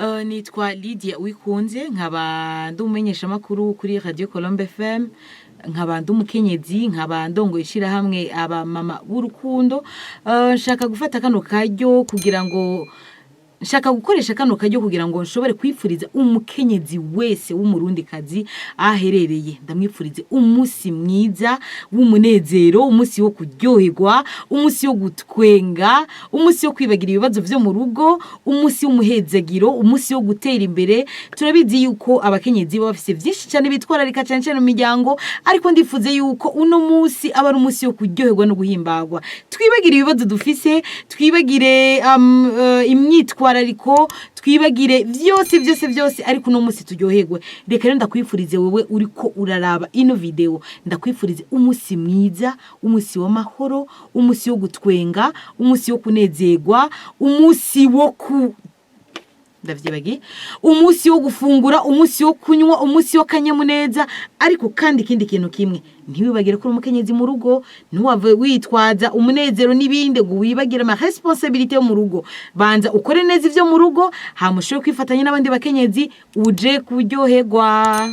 Nitwa Lydia Uwikunze nkaba ndumenyesha makuru kuri Radio Colombe FM nkaba ndumukenyezi nkaba ndongo ishira hamwe aba mama b'urukundo nshaka gufata kano karyo kugira ngo nshaka gukoresha kano karyo kugira ngo nshobore kwifuriza umukenyezi wese w'umurundi kazi aherereye ndamwifurize umunsi mwiza w'umunezero umunsi wo kuryoherwa umunsi wo gutwenga umunsi wo kwibagira ibibazo byo mu rugo umunsi w'umuhezagiro umunsi wo gutera imbere turabizi yuko abakenyezi baba bafise byinshi cyane bitwararika cyane cyane mu miryango ariko ndifuze yuko uno munsi aba ari umunsi wo kuryoherwa no guhimbagwa twibagire ibibazo dufise twibagire imyitwarariko ariko twibagire byose ariko no munsi turyoherwe reka rero ndakwifurize wewe uriko uraraba ino video ndakwifurize umunsi mwiza umunsi w'amahoro umunsi wo gutwenga umunsi wo kunezerwa umunsi wo ndavyibagi umunsi wo gufungura umunsi wo kunywa umunsi wo kanyamuneza ariko kandi kindi kintu kimwe ntiwibagire ko umukenyezi mu rugo ntuwave witwaza umunezero nibinde ngo wibagire ama responsabilité yo mu rugo banza ukore neza ivyo mu rugo hamushoye kwifatanya n'abandi bakenyezi uje kuryoherwa.